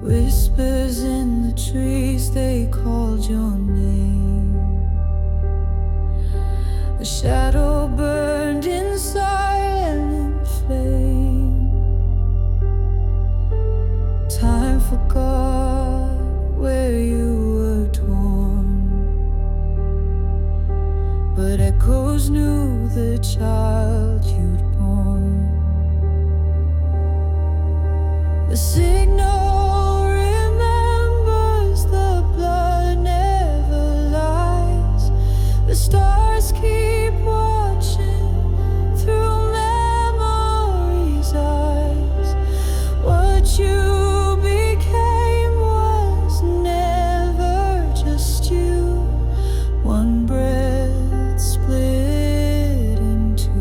Whispers in the trees, they called your name. A shadow burned in silent flame. Time forgot where you were torn, but echoes knew the child you'd born. The signal remembers, the blood never lies. The stars keep watching through memory's eyes. What you became was never just you. One breath split in two.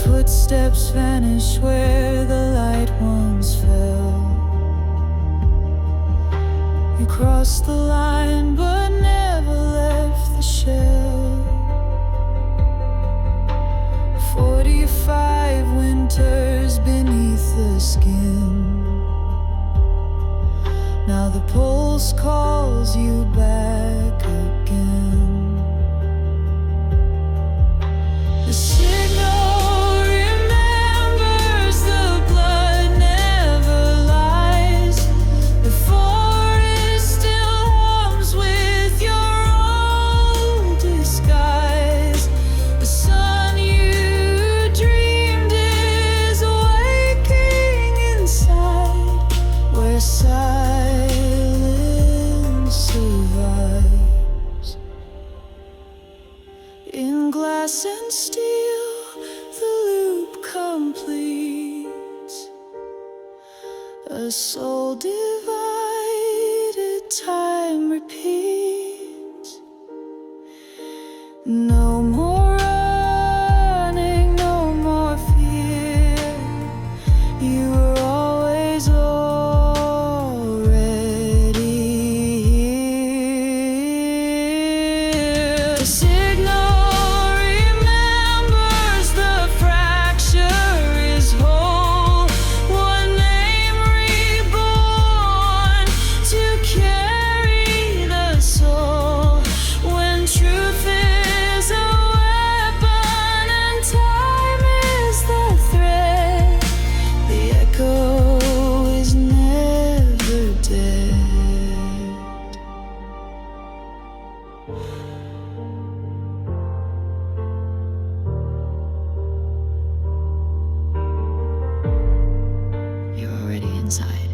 Footsteps vanish where the light once fell. You crossed the line but never left the shell. 45 winters beneath the skin. Now the pulse calls you back again. The signal remembers, the blood never lies. The forest still hums with your old disguise. The sun you dreamed is waking inside, where silence survives. In glass and steel, the loop completes. A soul divided, time repeats. No more running, no more fear. You were always already here. The signal remembers, the fracture is whole. One name reborn to carry the soul. When truth is a weapon and time is the thread, the echo is never dead. You're already inside.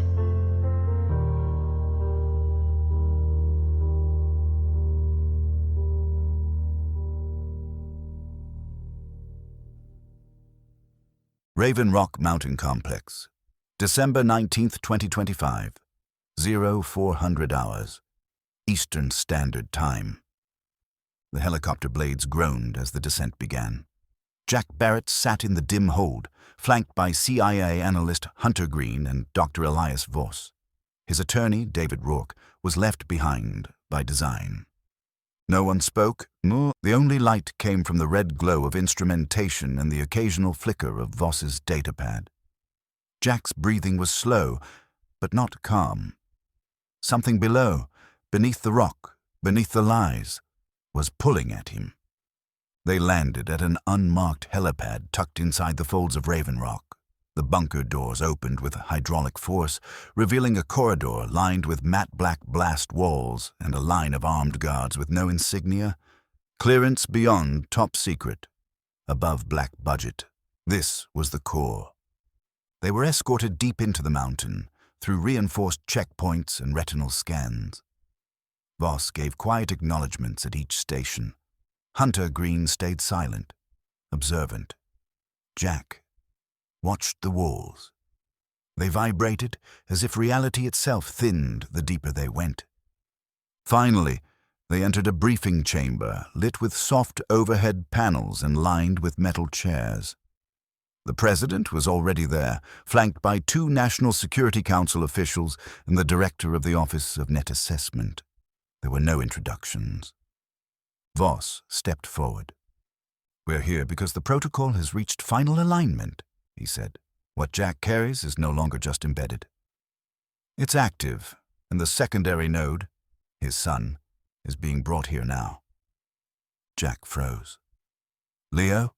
Raven Rock Mountain Complex, December 19th, 2025, 0400 hours, Eastern Standard Time. The helicopter blades groaned as the descent began. Jack Barrett sat in the dim hold, flanked by CIA analyst Huntergreen and Dr. Elias Voss. His attorney, David Rourke, was left behind by design. No one spoke. The only light came from the red glow of instrumentation and the occasional flicker of Voss's datapad. Jack's breathing was slow, but not calm. Something below, beneath the rock, beneath the lies, was pulling at him. They landed at an unmarked helipad tucked inside the folds of Raven Rock. The bunker doors opened with hydraulic force, revealing a corridor lined with matte black blast walls and a line of armed guards with no insignia. Clearance beyond top secret, above black budget. This was the core. They were escorted deep into the mountain, through reinforced checkpoints and retinal scans. Voss gave quiet acknowledgments at each station. Huntergreen stayed silent, observant. Jack watched the walls. They vibrated as if reality itself thinned the deeper they went. Finally, they entered a briefing chamber lit with soft overhead panels and lined with metal chairs. The president was already there, flanked by 2 National Security Council officials and the director of the Office of Net Assessment. There were no introductions. Voss stepped forward. "We're here because the protocol has reached final alignment," he said. "What Jack carries is no longer just embedded. It's active, and the secondary node, his son, is being brought here now." Jack froze. "Leo?"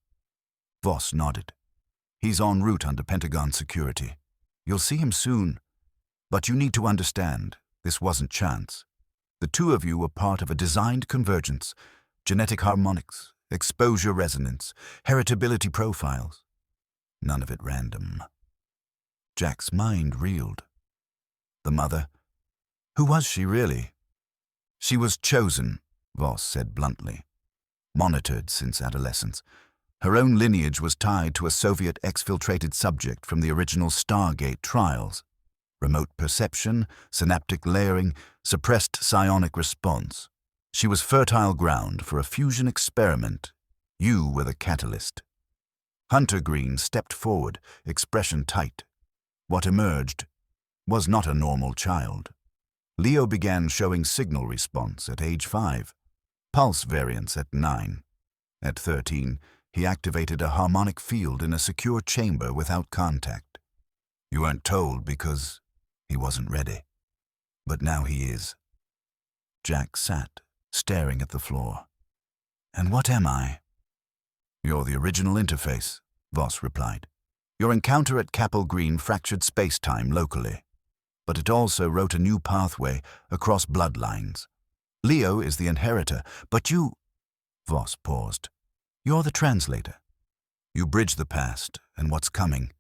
Voss nodded. "He's en route under Pentagon security. You'll see him soon. But you need to understand, this wasn't chance. The 2 of you were part of a designed convergence, genetic harmonics, exposure resonance, heritability profiles. None of it random." Jack's mind reeled. The mother? Who was she really? "She was chosen," Voss said bluntly. "Monitored since adolescence. Her own lineage was tied to a Soviet exfiltrated subject from the original Stargate trials. Remote perception, synaptic layering, suppressed psionic response. She was fertile ground for a fusion experiment. You were the catalyst." Huntergreen stepped forward, expression tight. What emerged was not a normal child. Leo began showing signal response at age 5, pulse variance at 9. At 13, he activated a harmonic field in a secure chamber without contact. You weren't told because he wasn't ready. But now he is. Jack sat, staring at the floor. "And what am I?" "You're the original interface," Voss replied. "Your encounter at Capel Green fractured space-time locally. But it also wrote a new pathway across bloodlines. Leo is the inheritor, but you—" Voss paused. "You're the translator. You bridge the past and what's coming."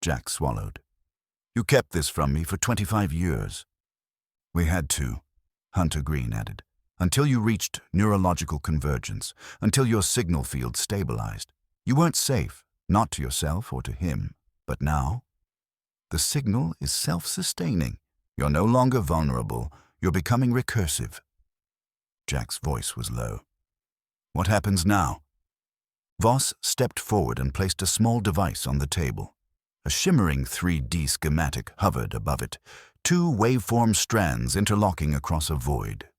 Jack swallowed. "You kept this from me for 25 years. "We had to," Huntergreen added, "until you reached neurological convergence, until your signal field stabilized. You weren't safe, not to yourself or to him. But now, the signal is self-sustaining. You're no longer vulnerable. You're becoming recursive." Jack's voice was low. "What happens now?" Voss stepped forward and placed a small device on the table. A shimmering 3D schematic hovered above it, 2 waveform strands interlocking across a void.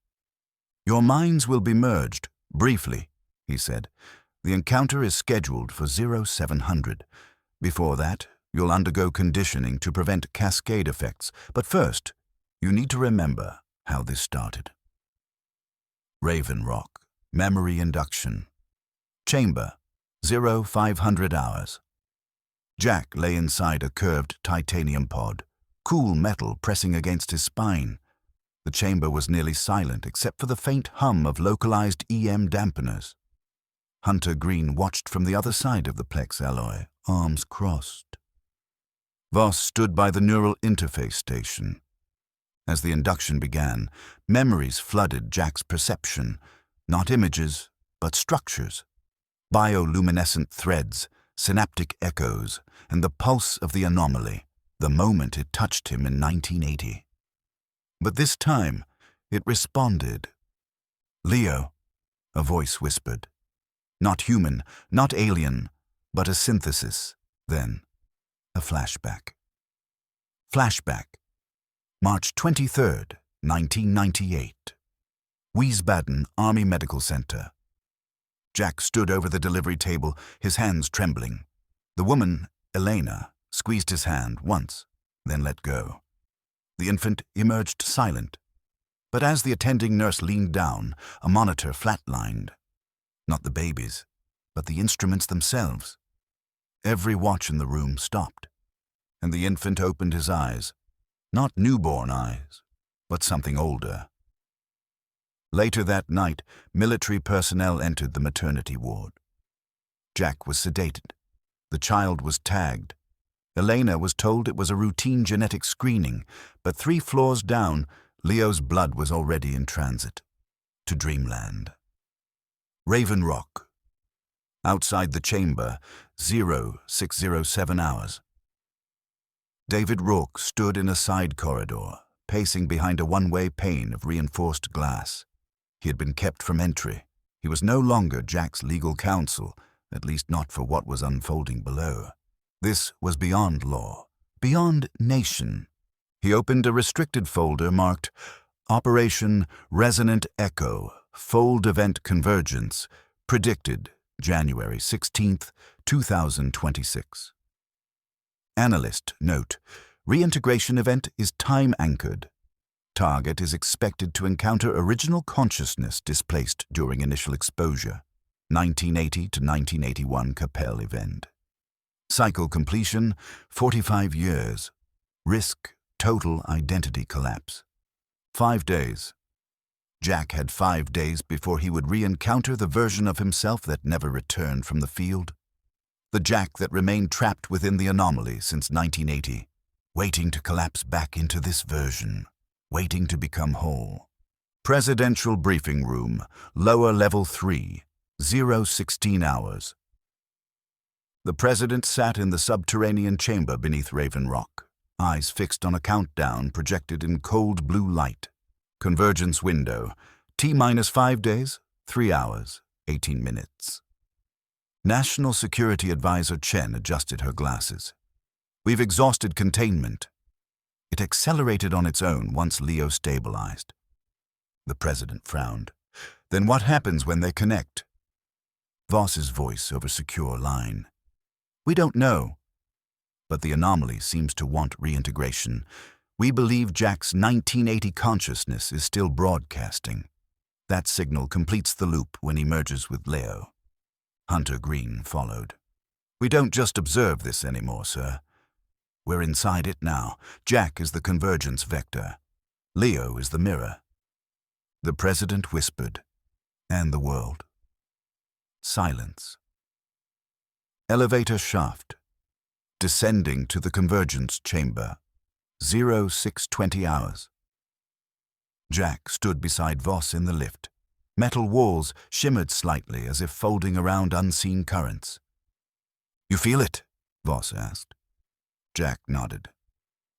"Your minds will be merged, briefly," he said. "The encounter is scheduled for 0700. Before that, you'll undergo conditioning to prevent cascade effects. But first, you need to remember how this started." Raven Rock, memory induction. Chamber, 0500 hours. Jack lay inside a curved titanium pod, cool metal pressing against his spine. The chamber was nearly silent except for the faint hum of localized EM dampeners. Huntergreen watched from the other side of the Plex alloy, arms crossed. Voss stood by the neural interface station. As the induction began, memories flooded Jack's perception, not images, but structures. Bioluminescent threads, synaptic echoes, and the pulse of the anomaly, the moment it touched him in 1980. But this time, it responded. "Leo," a voice whispered. Not human, not alien, but a synthesis, then a flashback. Flashback. March 23rd, 1998. Wiesbaden Army Medical Center. Jack stood over the delivery table, his hands trembling. The woman, Elena, squeezed his hand once, then let go. The infant emerged silent. But as the attending nurse leaned down, a monitor flatlined. Not the babies, but the instruments themselves. Every watch in the room stopped, and the infant opened his eyes. Not newborn eyes, but something older. Later that night, military personnel entered the maternity ward. Jack was sedated. The child was tagged. Elena was told it was a routine genetic screening, but 3 floors down, Leo's blood was already in transit. To dreamland. Raven Rock. Outside the chamber, 0607 hours. David Rourke stood in a side corridor, pacing behind a one-way pane of reinforced glass. He had been kept from entry. He was no longer Jack's legal counsel, at least not for what was unfolding below. This was beyond law, beyond nation. He opened a restricted folder marked Operation Resonant Echo, Fold Event Convergence, predicted January 16th, 2026. Analyst note, reintegration event is time-anchored. Target is expected to encounter original consciousness displaced during initial exposure, 1980 to 1981 Capel event. Cycle completion, 45 years. Risk, total identity collapse. 5 days. Jack had 5 days before he would re-encounter the version of himself that never returned from the field. The Jack that remained trapped within the anomaly since 1980, waiting to collapse back into this version, waiting to become whole. Presidential Briefing Room, Lower Level 3, 016 hours. The president sat in the subterranean chamber beneath Raven Rock, eyes fixed on a countdown projected in cold blue light. Convergence window, T-5 days, 3 hours, 18 minutes. National Security Advisor Chen adjusted her glasses. We've exhausted containment. It accelerated on its own once Leo stabilized. The president frowned. Then what happens when they connect? Voss's voice over secure line. We don't know. But the anomaly seems to want reintegration. We believe Jack's 1980 consciousness is still broadcasting. That signal completes the loop when he merges with Leo. Huntergreen followed. We don't just observe this anymore, sir. We're inside it now. Jack is the convergence vector. Leo is the mirror. The president whispered. And the world. Silence. Elevator shaft. Descending to the convergence chamber. 0620 hours. Jack stood beside Voss in the lift. Metal walls shimmered slightly as if folding around unseen currents. You feel it? Voss asked. Jack nodded.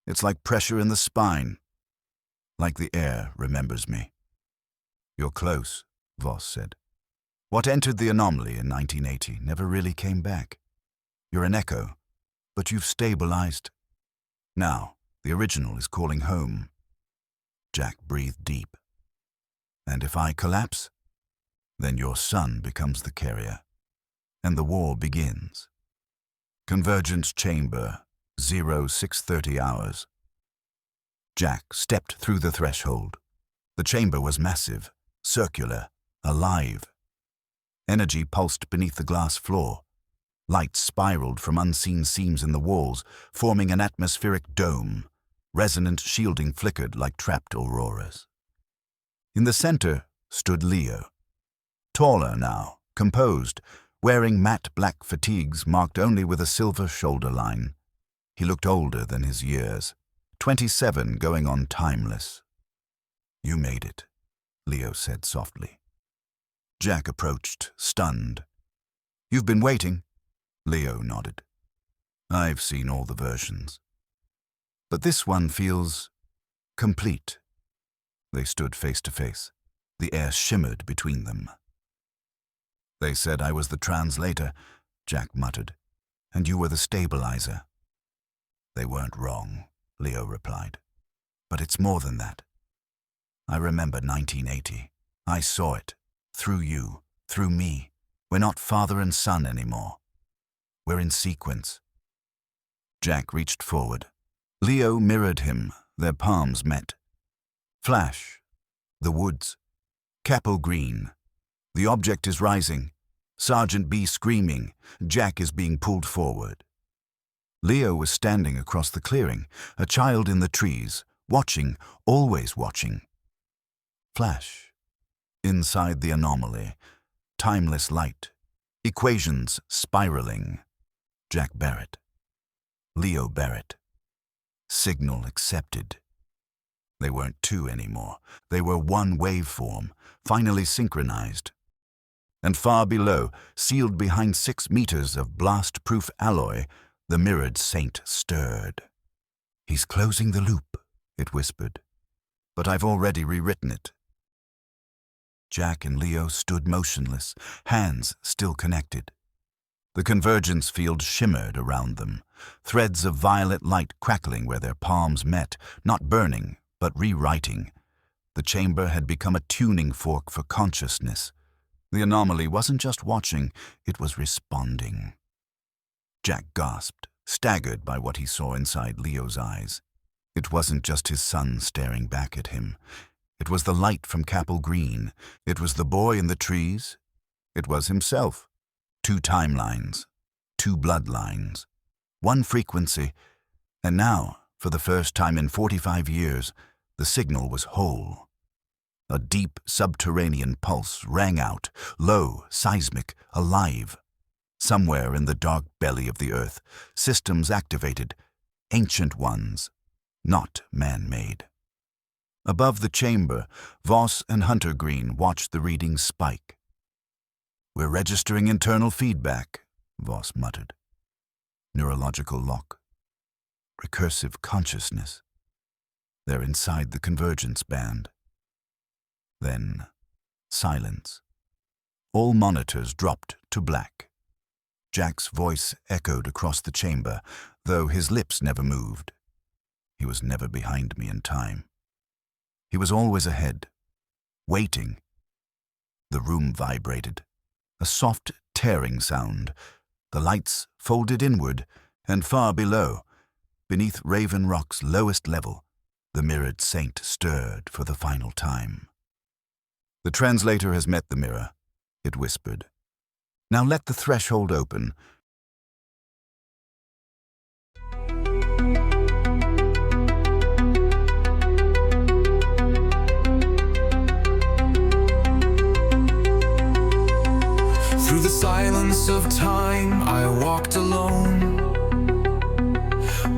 It's like pressure in the spine. Like the air remembers me. You're close, Voss said. What entered the anomaly in 1980 never really came back. You're an echo, but you've stabilized. Now, the original is calling home. Jack breathed deep. And if I collapse, then your son becomes the carrier, and the war begins. Convergence chamber, 0630 hours. Jack stepped through the threshold. The chamber was massive, circular, alive. Energy pulsed beneath the glass floor. Light spiraled from unseen seams in the walls, forming an atmospheric dome. Resonant shielding flickered like trapped auroras. In the center stood Leo. Taller now, composed, wearing matte black fatigues marked only with a silver shoulder line. He looked older than his years, 27 going on timeless. You made it, Leo said softly. Jack approached, stunned. You've been waiting? Leo nodded. I've seen all the versions. But this one feels complete. They stood face to face. The air shimmered between them. They said I was the translator, Jack muttered, and you were the stabilizer. They weren't wrong, Leo replied. But it's more than that. I remember 1980. I saw it. Through you, through me. We're not father and son anymore. We're in sequence. Jack reached forward. Leo mirrored him. Their palms met. Flash. The woods. Capel Green. The object is rising. Sergeant B screaming. Jack is being pulled forward. Leo was standing across the clearing, a child in the trees, watching, always watching. Flash. Inside the anomaly. Timeless light. Equations spiraling. Jack Barrett. Leo Barrett. Signal accepted. They weren't two anymore. They were one waveform, finally synchronized. And far below, sealed behind 6 meters of blast-proof alloy, the mirrored saint stirred. He's closing the loop, it whispered. But I've already rewritten it. Jack and Leo stood motionless, hands still connected. The convergence field shimmered around them, threads of violet light crackling where their palms met, not burning, but rewriting. The chamber had become a tuning fork for consciousness. The anomaly wasn't just watching, it was responding. Jack gasped, staggered by what he saw inside Leo's eyes. It wasn't just his son staring back at him. It was the light from Capel Green. It was the boy in the trees. It was himself. 2 timelines, 2 bloodlines, 1 frequency, and now, for the first time in 45 years, the signal was whole. A deep subterranean pulse rang out, low, seismic, alive. Somewhere in the dark belly of the earth, systems activated, ancient ones, not man-made. Above the chamber, Voss and Huntergreen watched the readings spike. "We're registering internal feedback," Voss muttered. "Neurological lock. Recursive consciousness. They're inside the convergence band." Then, silence. All monitors dropped to black. Jack's voice echoed across the chamber, though his lips never moved. He was never behind me in time. He was always ahead, waiting. The room vibrated. A soft, tearing sound. The lights folded inward, and far below, beneath Raven Rock's lowest level, the mirrored saint stirred for the final time. "The translator has met the mirror," it whispered. "Now let the threshold open." Through the silence of time, I walked alone,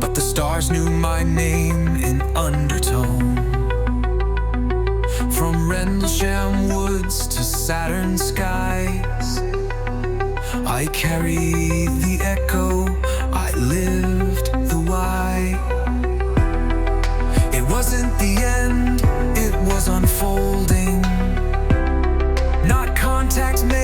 but the stars knew my name in undertone. From Rendlesham woods to Saturn skies, I carry the echo, I lived the why. It wasn't the end, it was unfolding, not contact made.